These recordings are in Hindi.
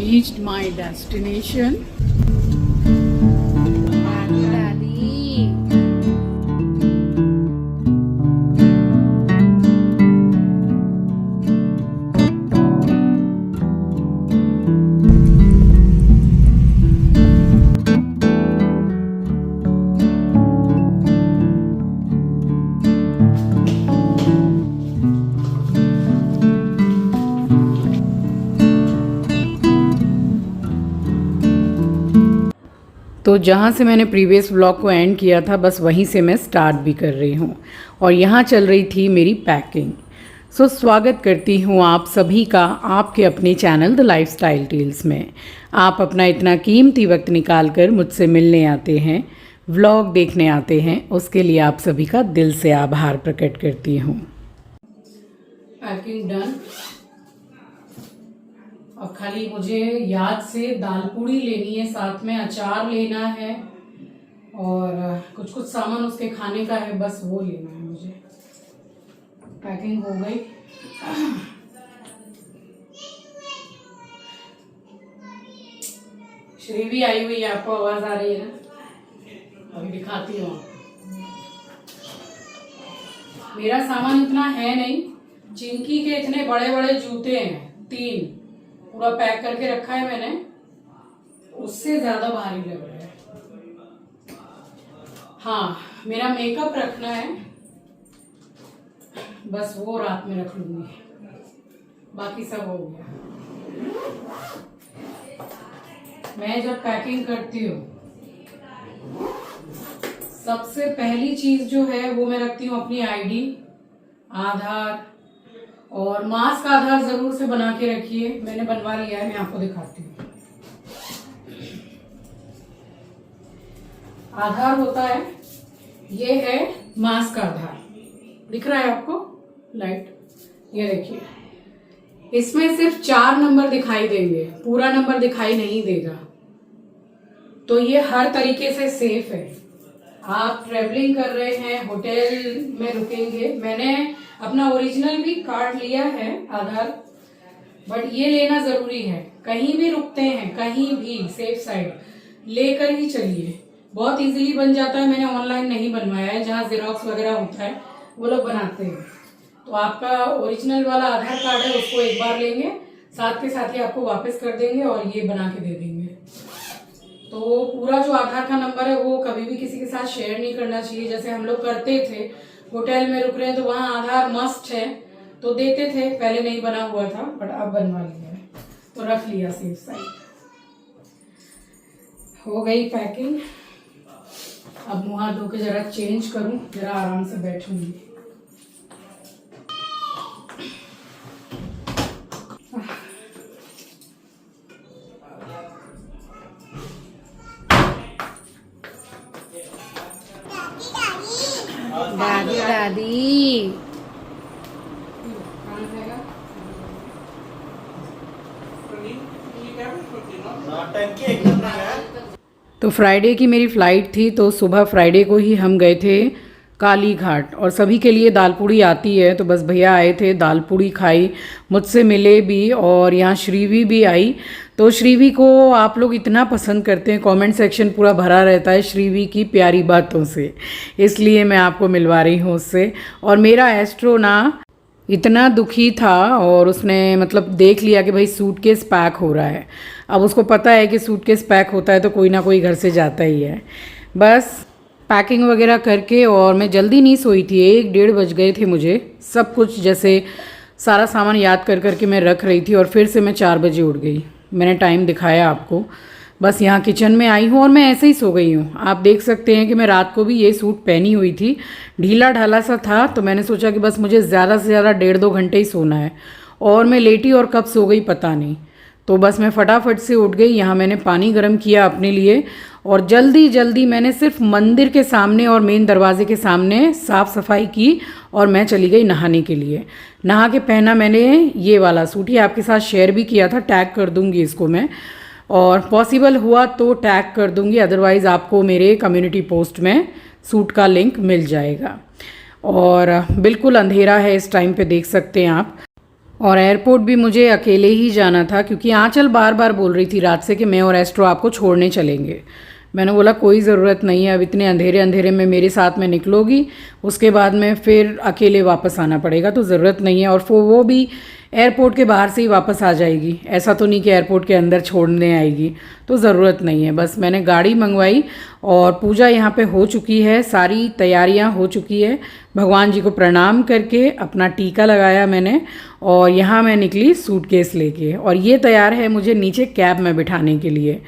reached my destination. Daddy. तो जहाँ से मैंने प्रीवियस व्लॉग को एंड किया था बस वहीं से मैं स्टार्ट भी कर रही हूँ और यहाँ चल रही थी मेरी पैकिंग। सो स्वागत करती हूँ आप सभी का आपके अपने चैनल द लाइफस्टाइल टेल्स में। आप अपना इतना कीमती वक्त निकाल कर मुझसे मिलने आते हैं, व्लॉग देखने आते हैं, उसके लिए आप सभी का दिल से आभार प्रकट करती हूँ। Packing done. अब खाली मुझे याद से दाल पूड़ी लेनी है, साथ में अचार लेना है और कुछ कुछ सामान उसके खाने का है, बस वो लेना है मुझे। पैकिंग हो गई। श्री भी आई हुई है, आपको आवाज आ रही है ना? अभी दिखाती हूँ। मेरा सामान इतना है नहीं, चिंकी के इतने बड़े बड़े जूते हैं 3, पूरा पैक करके रखा है मैंने, उससे ज्यादा भारी लग रहा है। हाँ, मेरा मेकअप रखना है, बस वो रात में रख लूंगी, बाकी सब हो गया। मैं जब पैकिंग करती हूँ सबसे पहली चीज जो है वो मैं रखती हूँ अपनी आईडी, आधार, और मास्क आधार जरूर से बना के रखिए। मैंने बनवा लिया है, मैं आपको दिखाती हूँ। आधार होता है, ये है मास्क आधार, दिख रहा है आपको लाइट? ये देखिए, इसमें सिर्फ 4 नंबर दिखाई देंगे, पूरा नंबर दिखाई नहीं देगा। तो ये हर तरीके से सेफ है। आप ट्रेवलिंग कर रहे हैं, होटल में रुकेंगे, मैंने अपना ओरिजिनल भी कार्ड लिया है आधार, बट ये लेना जरूरी है। कहीं भी रुकते हैं, कहीं भी सेफ साइड लेकर ही चलिए। बहुत इजीली बन जाता है, मैंने ऑनलाइन नहीं बनवाया है, जहाँ जेरोक्स वगैरह होता है वो लोग बनाते हैं। तो आपका ओरिजिनल वाला आधार कार्ड है, उसको एक बार लेंगे, साथ के साथ ही आपको वापस कर देंगे और ये बना के दे देंगे। तो पूरा जो आधार का नंबर है वो कभी भी किसी के साथ शेयर नहीं करना चाहिए। जैसे हम लोग करते थे, होटल में रुक रहे हैं तो वहां आधार मस्ट है तो देते थे, पहले नहीं बना हुआ था बट अब बनवा लिया है तो रख लिया सेफ साइड। हो गई पैकिंग। अब मुंह हाथ धो के जरा चेंज करूं, जरा आराम से बैठूंगी। दादी दादी तो फ्राइडे की मेरी फ़्लाइट थी, तो सुबह फ्राइडे को ही हम गए थे काली घाट और सभी के लिए दाल पूड़ी आती है। तो बस भैया आए थे, दाल पूड़ी खाई, मुझसे मिले भी और यहाँ श्रीवी भी आई। तो श्रीवी को आप लोग इतना पसंद करते हैं, कमेंट सेक्शन पूरा भरा रहता है श्रीवी की प्यारी बातों से, इसलिए मैं आपको मिलवा रही हूँ उससे। और मेरा एस्ट्रो ना इतना दुखी था और उसने मतलब देख लिया कि भाई सूटकेस पैक हो रहा है। अब उसको पता है कि सूटकेस पैक होता है तो कोई ना कोई घर से जाता ही है। बस पैकिंग वगैरह करके और मैं जल्दी नहीं सोई थी, 1-1:30 बज गए थे मुझे। सब कुछ जैसे सारा सामान याद कर करके मैं रख रही थी और फिर से मैं 4 बजे उठ गई। मैंने टाइम दिखाया आपको। बस यहाँ किचन में आई हूँ और मैं ऐसे ही सो गई हूँ। आप देख सकते हैं कि मैं रात को भी ये सूट पहनी हुई थी, ढीला ढाला सा था, तो मैंने सोचा कि बस मुझे ज़्यादा से ज़्यादा 1.5-2 घंटे ही सोना है। और मैं लेटी और कब सो गई पता नहीं। तो बस मैं फटाफट से उठ गई। यहाँ मैंने पानी गर्म किया अपने लिए और जल्दी जल्दी मैंने सिर्फ मंदिर के सामने और मेन दरवाजे के सामने साफ़ सफाई की और मैं चली गई नहाने के लिए। नहा के पहना मैंने ये वाला सूट, ये आपके साथ शेयर भी किया था, टैग कर दूँगी इसको मैं, और पॉसिबल हुआ तो टैग कर दूँगी, अदरवाइज़ आपको मेरे कम्युनिटी पोस्ट में सूट का लिंक मिल जाएगा। और बिल्कुल अंधेरा है इस टाइम पे, देख सकते हैं आप। और एयरपोर्ट भी मुझे अकेले ही जाना था क्योंकि आंचल बार बार बोल रही थी रात से कि मैं और एस्ट्रो आपको छोड़ने चलेंगे। मैंने बोला कोई ज़रूरत नहीं है, अब इतने अंधेरे अंधेरे में मेरे साथ में निकलोगी, उसके बाद में फिर अकेले वापस आना पड़ेगा, तो ज़रूरत नहीं है। और वो भी एयरपोर्ट के बाहर से ही वापस आ जाएगी, ऐसा तो नहीं कि एयरपोर्ट के अंदर छोड़ने आएगी, तो ज़रूरत नहीं है। बस मैंने गाड़ी मंगवाई और पूजा यहाँ पे हो चुकी है, सारी तैयारियाँ हो चुकी है। भगवान जी को प्रणाम करके अपना टीका लगाया मैंने और यहाँ मैं निकली सूटकेस लेके, और ये तैयार है मुझे नीचे कैब में बिठाने के लिए।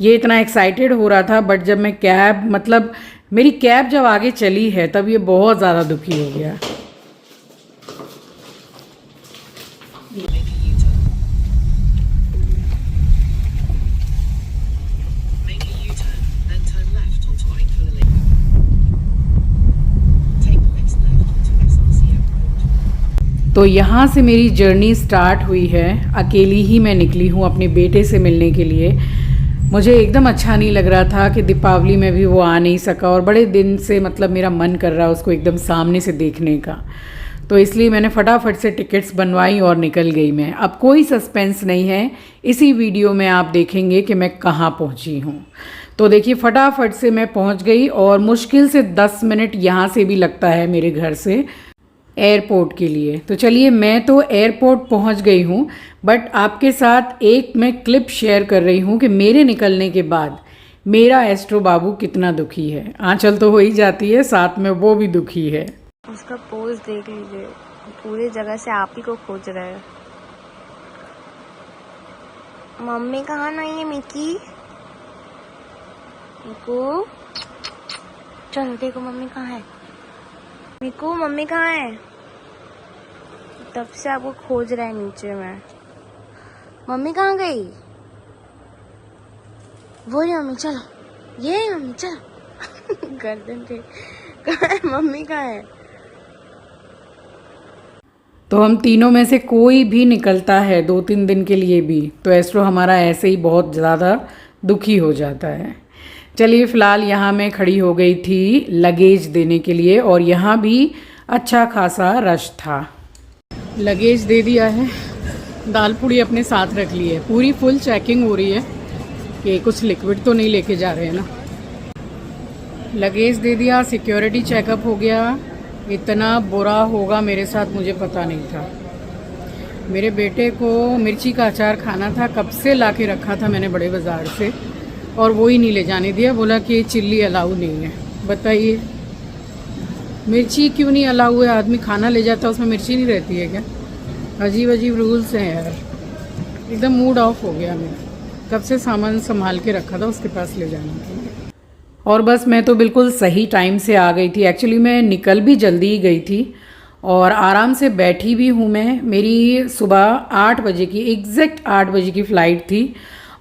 ये इतना एक्साइटेड हो रहा था, बट जब मैं कैब मतलब मेरी कैब जब आगे चली है तब ये बहुत ज़्यादा दुखी हो गया। तो यहाँ से मेरी जर्नी स्टार्ट हुई है। अकेली ही मैं निकली हूँ अपने बेटे से मिलने के लिए। मुझे एकदम अच्छा नहीं लग रहा था कि दीपावली में भी वो आ नहीं सका, और बड़े दिन से मतलब मेरा मन कर रहा है उसको एकदम सामने से देखने का, तो इसलिए मैंने फटाफट से टिकट्स बनवाई और निकल गई मैं। अब कोई सस्पेंस नहीं है, इसी वीडियो में आप देखेंगे कि मैं कहाँ पहुँची हूँ। तो देखिए फटाफट से मैं पहुँच गई, और मुश्किल से 10 मिनट यहाँ से भी लगता है मेरे घर से एयरपोर्ट के लिए। तो चलिए मैं तो एयरपोर्ट पहुंच गई हूं, बट आपके साथ एक मैं क्लिप शेयर कर रही हूं कि मेरे निकलने के बाद मेरा एस्ट्रो बाबू कितना दुखी है। आंचल तो हो ही जाती है, साथ में वो भी दुखी है। उसका पोज देख लीजिए, पूरी जगह से आप ही को खोज रहा है। मम्मी कहाँ नहीं है मिकी? मिकू चलो देखो मम्मी कहाँ है। मिकू मम्मी कहाँ है? तब से आपको खोज रहा है नीचे में। मम्मी कहाँ गई? वो रही मम्मी, चलो ये मम्मी चलो गर्दन पे कहाँ है मम्मी? कहाँ है? तो हम तीनों में से कोई भी निकलता है 2-3 दिन के लिए भी, तो एस्ट्रो हमारा ऐसे ही बहुत ज़्यादा दुखी हो जाता है। चलिए फ़िलहाल यहाँ मैं खड़ी हो गई थी लगेज देने के लिए, और यहाँ भी अच्छा खासा रश था। लगेज दे दिया है, दाल पूड़ी अपने साथ रख ली है। पूरी फुल चेकिंग हो रही है कि कुछ लिक्विड तो नहीं लेके जा रहे हैं ना। लगेज दे दिया, सिक्योरिटी चेकअप हो गया। इतना बुरा होगा मेरे साथ मुझे पता नहीं था। मेरे बेटे को मिर्ची का अचार खाना था, कब से ला के रखा था मैंने बड़े बाज़ार से, और वो ही नहीं ले जाने दिया। बोला कि चिल्ली अलाउ नहीं है। बताइए मिर्ची क्यों नहीं अलाउ है? आदमी खाना ले जाता है उसमें मिर्ची नहीं रहती है क्या? अजीब अजीब रूल्स हैं यार। एकदम मूड ऑफ हो गया मेरा, कब से सामान संभाल के रखा था उसके पास ले जाने के लिए। और बस मैं तो बिल्कुल सही टाइम से आ गई थी। एक्चुअली मैं निकल भी जल्दी ही गई थी और आराम से बैठी भी हूँ मैं। मेरी सुबह 8 बजे की एग्जैक्ट 8 बजे की फ़्लाइट थी,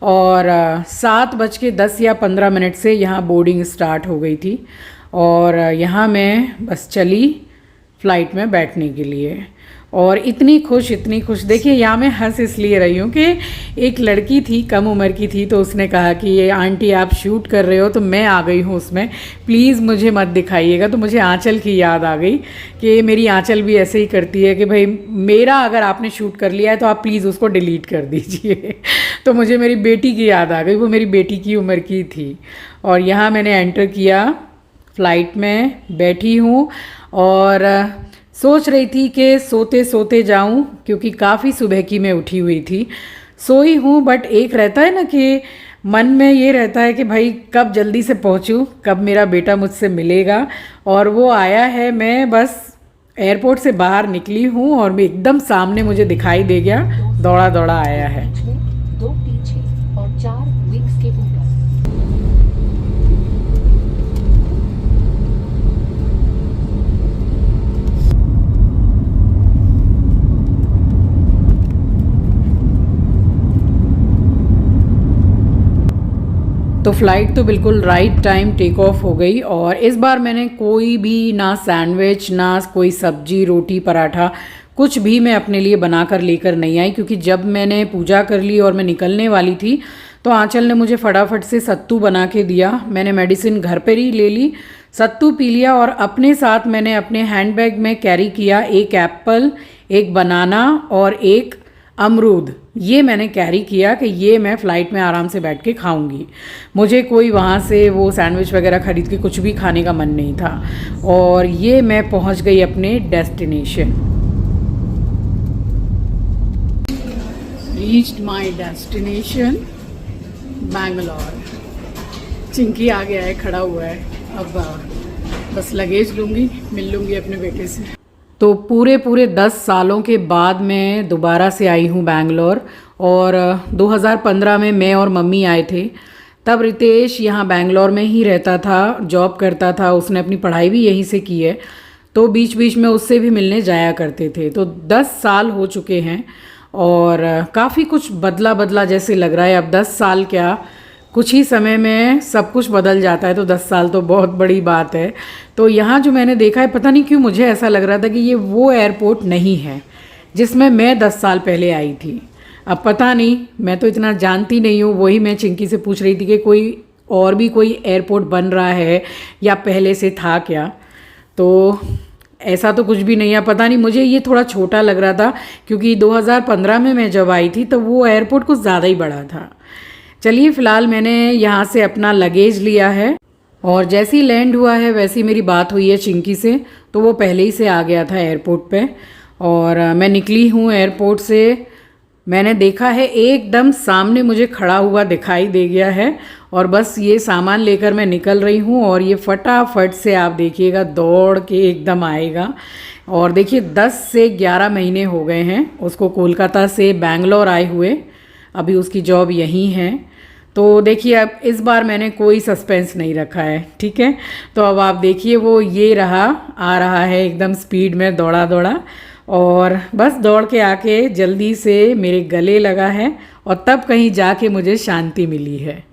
और 7:10 या 15 मिनट से यहाँ बोर्डिंग स्टार्ट हो गई थी, और यहाँ मैं बस चली फ़्लाइट में बैठने के लिए। और इतनी खुश देखिए यहाँ मैं हंस इसलिए रही हूँ कि एक लड़की थी, कम उम्र की थी, तो उसने कहा कि ये आंटी आप शूट कर रहे हो, तो मैं आ गई हूँ उसमें, प्लीज़ मुझे मत दिखाइएगा। तो मुझे आंचल की याद आ गई कि मेरी आंचल भी ऐसे ही करती है कि भाई मेरा अगर आपने शूट कर लिया है तो आप प्लीज़ उसको डिलीट कर दीजिए। तो मुझे मेरी बेटी की याद आ गई, वो मेरी बेटी की उम्र की थी। और यहाँ मैंने एंटर किया, फ़्लाइट में बैठी हूँ और सोच रही थी कि सोते सोते जाऊं, क्योंकि काफ़ी सुबह की मैं उठी हुई थी। सोई हूँ, बट एक रहता है ना कि मन में ये रहता है कि भाई कब जल्दी से पहुँचूँ, कब मेरा बेटा मुझसे मिलेगा। और वो आया है, मैं बस एयरपोर्ट से बाहर निकली हूँ और एकदम सामने मुझे दिखाई दे गया, दौड़ा दौड़ा आया है। 2 पीछे और 4 विंग्स के ऊपर। तो फ़्लाइट तो बिल्कुल राइट टाइम टेक ऑफ हो गई, और इस बार मैंने कोई भी ना सैंडविच, ना कोई सब्जी, रोटी, पराठा कुछ भी मैं अपने लिए बना कर लेकर नहीं आई, क्योंकि जब मैंने पूजा कर ली और मैं निकलने वाली थी तो आंचल ने मुझे फटाफट से सत्तू बना के दिया। मैंने मेडिसिन घर पर ही ले ली, सत्तू पी लिया और अपने साथ मैंने अपने हैंडबैग में कैरी किया एक एप्पल, एक बनाना और एक अमरूद। ये मैंने कैरी किया कि ये मैं फ़्लाइट में आराम से बैठ के खाऊंगी। मुझे कोई वहाँ से वो सैंडविच वगैरह ख़रीद के कुछ भी खाने का मन नहीं था। और ये मैं पहुँच गई अपने destination. Reached my destination Bangalore. Chinki आ गया है, खड़ा हुआ है। अब बस लगेज लूँगी, मिल लूँगी अपने बेटे से। तो पूरे 10 सालों के बाद मैं दोबारा से आई हूँ बैंगलोर। और 2015 में मैं और मम्मी आए थे। तब रितेश यहाँ बैंगलोर में ही रहता था, जॉब करता था, उसने अपनी पढ़ाई भी यहीं से की है, तो बीच बीच में उससे भी मिलने जाया करते थे। तो 10 साल हो चुके हैं और काफ़ी कुछ बदला जैसे लग रहा है। अब 10 साल क्या, कुछ ही समय में सब कुछ बदल जाता है, तो 10 साल तो बहुत बड़ी बात है। तो यहाँ जो मैंने देखा है, पता नहीं क्यों मुझे ऐसा लग रहा था कि ये वो एयरपोर्ट नहीं है जिसमें मैं 10 साल पहले आई थी। अब पता नहीं, मैं तो इतना जानती नहीं हूँ। वही मैं चिंकी से पूछ रही थी कि कोई एयरपोर्ट बन रहा है या पहले से था क्या। तो ऐसा तो कुछ भी नहीं है। पता नहीं, मुझे ये थोड़ा छोटा लग रहा था, क्योंकि 2015 में मैं जब आई थी तो वो एयरपोर्ट कुछ ज़्यादा ही बड़ा था। चलिए, फ़िलहाल मैंने यहाँ से अपना लगेज लिया है और जैसे ही लैंड हुआ है वैसी मेरी बात हुई है चिंकी से, तो वो पहले ही से आ गया था एयरपोर्ट पे। और मैं निकली हूँ एयरपोर्ट से। मैंने देखा है एकदम सामने मुझे खड़ा हुआ दिखाई दे गया है और बस ये सामान लेकर मैं निकल रही हूँ। और ये फटाफट से आप देखिएगा दौड़ के एकदम आएगा। और देखिए 10 से 11 महीने हो गए हैं उसको कोलकाता से बैंगलोर आए हुए। अभी उसकी जॉब यहीं है। तो देखिए, अब इस बार मैंने कोई सस्पेंस नहीं रखा है, ठीक है। तो अब आप देखिए, वो ये आ रहा है एकदम स्पीड में दौड़ा और बस दौड़ के आके जल्दी से मेरे गले लगा है। और तब कहीं जाके मुझे शांति मिली है,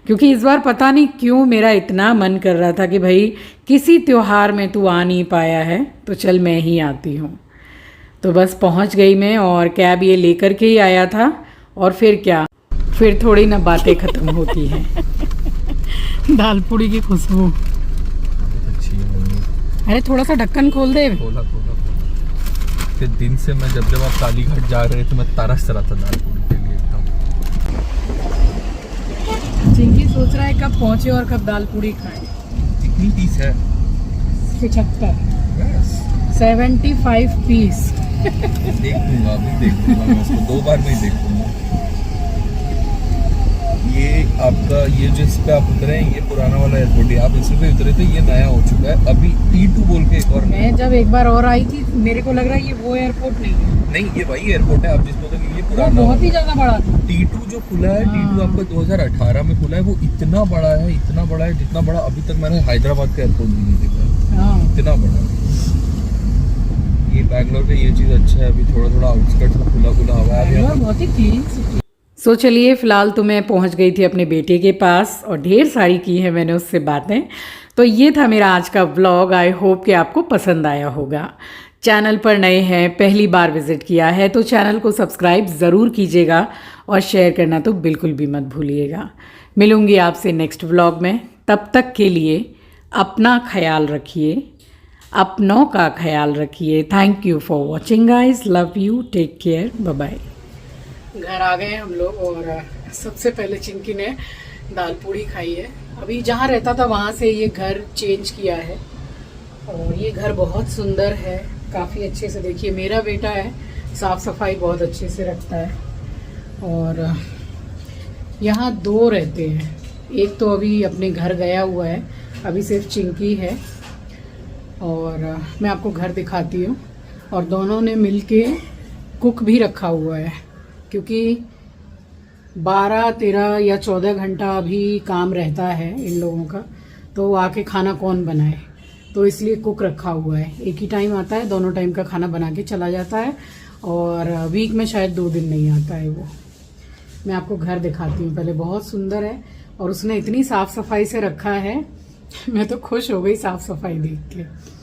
क्योंकि इस बार पता नहीं क्यों मेरा इतना मन कर रहा था कि भाई किसी त्यौहार में तू आ नहीं पाया है तो चल मैं ही आती हूँ। तो बस पहुँच गई मैं और कैब ये लेकर के ही आया था। और फिर क्या, फिर थोड़ी ना बातें ख़त्म होती हैं। दाल पूड़ी की खुशबू अच्छी है मम्मी। अरे थोड़ा सा ढक्कन खोल दे। खोला फिर दिन से मैं जब आप कालीघाट जा रहे थे मैं तरस रहा था दाल पूड़ी के लिए एकदम। चिंकी सोच रहा है कब पहुँचे और कब दाल पूड़ी खाएं। कितनी पीस है? 75 पीस। देख लूंगा, अभी देख लूंगा मैं उसको, 2 बार में ही देख लूंगा। ये आपका ये जिस पे आप उतरे हैं ये पुराना वाला एयरपोर्ट है, आप इसी पे उतरे थे, ये नया हो चुका है। अभी T2 बोल के एक और, मैं जब एक बार और आई थी मेरे को लग रहा है ये वो एयरपोर्ट नहीं है। नहीं, ये वही एयरपोर्ट है आप जिसको उतरे, ये पुराना बहुत ही ज़्यादा बड़ा था। T2 जो खुला है, T2 आपका 2018 में खुला है। वो इतना बड़ा है जितना बड़ा अभी तक मैंने हैदराबाद का एयरपोर्ट भी नहीं देखा। हाँ, इतना बड़ा है ये बैंगलोर का। ये चीज़ अच्छा है, अभी थोड़ा आउटस्कर्ट्स में खुला हवा है, बहुत ही क्लीन सिटी। सो चलिए, फ़िलहाल तो मैं पहुंच गई थी अपने बेटे के पास और ढेर सारी की हैं मैंने उससे बातें। तो ये था मेरा आज का व्लॉग। आई होप कि आपको पसंद आया होगा। चैनल पर नए हैं, पहली बार विज़िट किया है तो चैनल को सब्सक्राइब ज़रूर कीजिएगा और शेयर करना तो बिल्कुल भी मत भूलिएगा। मिलूँगी आपसे नेक्स्ट व्लॉग में। तब तक के लिए अपना ख्याल रखिए, अपनों का ख्याल रखिए। Thank you for watching guys, love you, take care, bye bye. घर आ गए हम लोग और सबसे पहले चिंकी ने दाल पूड़ी खाई है। अभी जहाँ रहता था वहाँ से ये घर चेंज किया है और ये घर बहुत सुंदर है, काफ़ी अच्छे से। देखिए, मेरा बेटा है, साफ़ सफाई बहुत अच्छे से रखता है। और यहाँ 2 रहते हैं, एक तो अभी अपने घर गया हुआ है, अभी सिर्फ चिंकी है। और मैं आपको घर दिखाती हूँ। और दोनों ने मिलके कुक भी रखा हुआ है, क्योंकि 12, 13 या 14 घंटा अभी काम रहता है इन लोगों का, तो आके खाना कौन बनाए, तो इसलिए कुक रखा हुआ है। एक ही टाइम आता है, दोनों टाइम का खाना बना के चला जाता है और वीक में शायद 2 दिन नहीं आता है वो। मैं आपको घर दिखाती हूँ पहले। बहुत सुंदर है और उसने इतनी साफ़ सफाई से रखा है, मैं तो खुश हो गई साफ़ सफाई देख के।